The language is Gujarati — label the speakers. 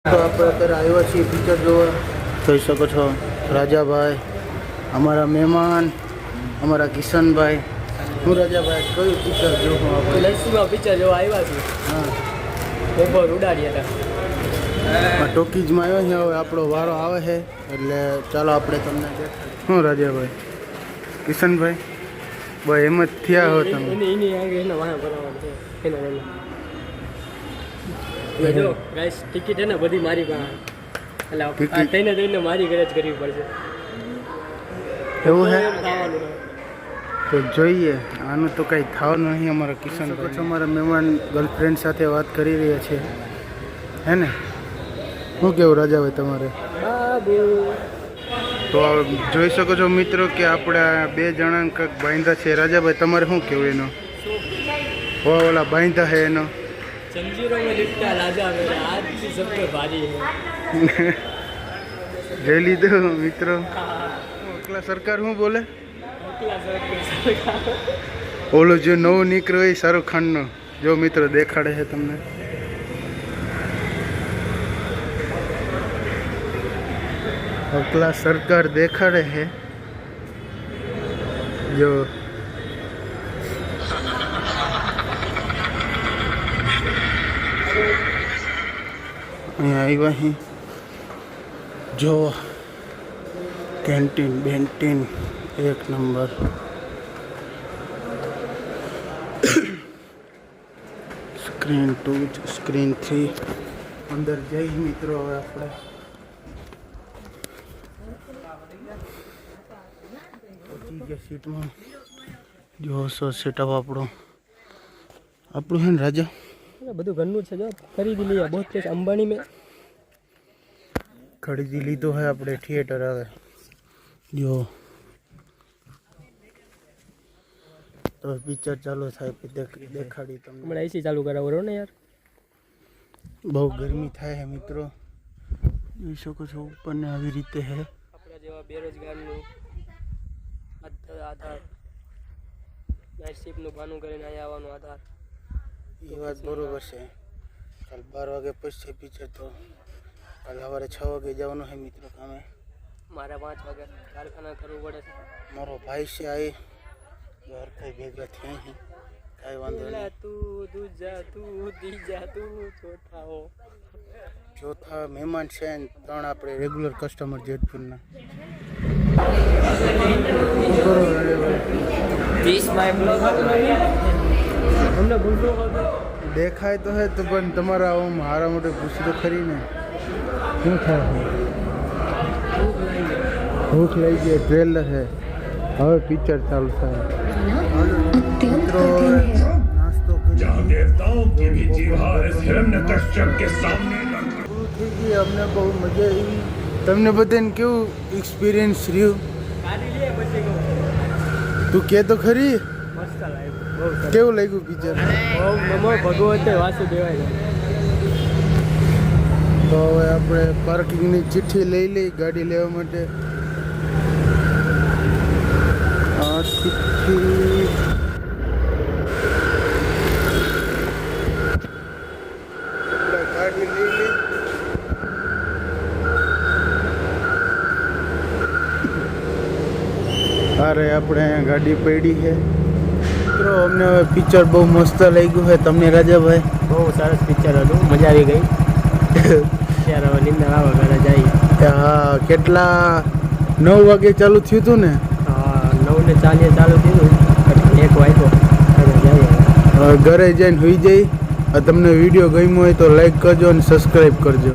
Speaker 1: તો આપણે અત્યારે આવ્યા છીએ પિક્ચર જોવા. જોઈ શકો છો રાજાભાઈ, અમારા મહેમાન, અમારા કિશનભાઈ. હું રાજાભાઈ કયું પિક્ચર જોવું? આપણે
Speaker 2: લક્ષ્મીમાં પિક્ચર જોવા આવ્યા છીએ.
Speaker 1: હા,
Speaker 2: બપોર ઉડાડ્યા હતા.
Speaker 1: ટોકીજમાં આવ્યો છે. હવે આપણો વારો આવે છે એટલે ચાલો આપણે તમને દેખાડીએ. શું રાજાભાઈ, કિશનભાઈ ભાઈ એમ જ થયા હો તમે?
Speaker 2: એની આગળ એના વાહન ભરાવાનું છે. એના જો ગાઈસ ટિકિટ હે ને બધી મારી પાસે. એટલે આ થઈને મારી ઘરે જ કરવી પડશે.
Speaker 1: એવું હે?
Speaker 2: ખાવાનું
Speaker 1: તો જોઈએ. આનું તો કંઈ થવાનું નહીં. અમારા કિશનભાઈ અમારા મહેમાન ગર્લફ્રેન્ડ સાથે વાત કરી રહ્યા છે, હે ને? શું કેવું રાજાભાઈ તમારે? તો જોઈ શકો છો મિત્રો કે આપણા બે જણા કંઈક બાંધા છે. રાજાભાઈ તમારે શું કેવું એનો? ઓલા બાંધા છે એનો
Speaker 2: जंजीरों में लिपटा राजा मेरा आज की सब पे भारी है.
Speaker 1: જઈ લીધો મિત્રો. એકલા સરકાર શું બોલે? ઓલો જે નવો નીકળ્યો એ શાહરુખ ખાનનો જો મિત્રો દેખાડે છે તમને. એકલા સરકાર દેખાડે છે જો. અહીંયા આવ્યા અહીં જો કેન્ટીન બેન્ટીન એક નંબર. સ્ક્રીન 2 સ્ક્રીન 3 અંદર જઈ મિત્રો. હવે આપણે પહોંચી ગયા સીટમાં. જો સેટઅપ આપણું છે ને રાજા.
Speaker 2: બધું ઘરનું છે. જો ખરીદી લીધા બહુ પેશ અંબાણી મેં
Speaker 1: ખરીદી લીધો હે આપણે થિયેટર. હવે જો તો પિક્ચર ચાલુ થાય દેખાડી તમને.
Speaker 2: હમણાં એસી ચાલુ કરાવો ને યાર.
Speaker 1: બહુ ગરમી થાય છે મિત્રો. જોઈ શકો છો ઉપરને આવી રીતે હે.
Speaker 2: આપણા જેવા બેરોજગારનું આધાર નાઇટ શિફ્ટનું ભાનું કરીને અહીંયા આવવાનો આધાર.
Speaker 1: એ વાત બરોબર છે. કાલ 12 વાગે પછી પિક્ચર તો કાલ સવારે 6 વાગે જવાનું છે મિત્રો કામે.
Speaker 2: મારે 5 વાગે કારખાના કરવું પડે છે.
Speaker 1: મારો ભાઈ છે આ ઘર કઈ ભેગા થયા છે. કાંઈ વાંધો નહીં.
Speaker 2: તું દૂજા તું ત્રીજા તું
Speaker 1: ચોથા મહેમાન છે ને 3 આપણે રેગ્યુલર કસ્ટમર જેટફિલના. દેખાય તો હે તો પણ તમારા આમ હારા મોટે પૂછી તો ખરી ને. શું થાય? ભૂખ લઈ ગઈ. ટ્રેલર છે હવે પિક્ચર ચાલુ થાય. મિત્રો નાસ્તો કરી દેવતાઓं की भी जीवा इस हिरण्यकश्यप के सामने થઈ ગઈ. અમને બહુ મજા આવી. તમને બધાને કેવું એક્સપિરિયન્સ રહ્યું? તું કે તો ખરી કેવું લાગ્યું પિક્ચર?
Speaker 2: ભગવતે વાસુદેવાય.
Speaker 1: તો હવે આપણે પાર્કિંગની ચિઠ્ઠી લઈ લઈ ગાડી લેવા માટે. આ ચિઠ્ઠી ગાડી લઈ લઈ. અરે આપણે અહીંયા ગાડી પડી છે મિત્રો. અમને હવે પિક્ચર બહુ મસ્ત લાગ્યું છે. તમને રાજાભાઈ?
Speaker 2: બહુ સરસ પિક્ચર હતું. મજા આવી ગઈ. ત્યારે હવે નિંદર આવે ઘરે જાય.
Speaker 1: હા કેટલા 9 વાગે ચાલુ થયું હતું ને?
Speaker 2: 9:40 ચાલુ થયું. 1 વાગ્યો
Speaker 1: ઘરે જઈને સુઈ જઈ. તમને વિડીયો ગમ્યો હોય તો લાઈક કરજો અને સબસ્ક્રાઈબ કરજો.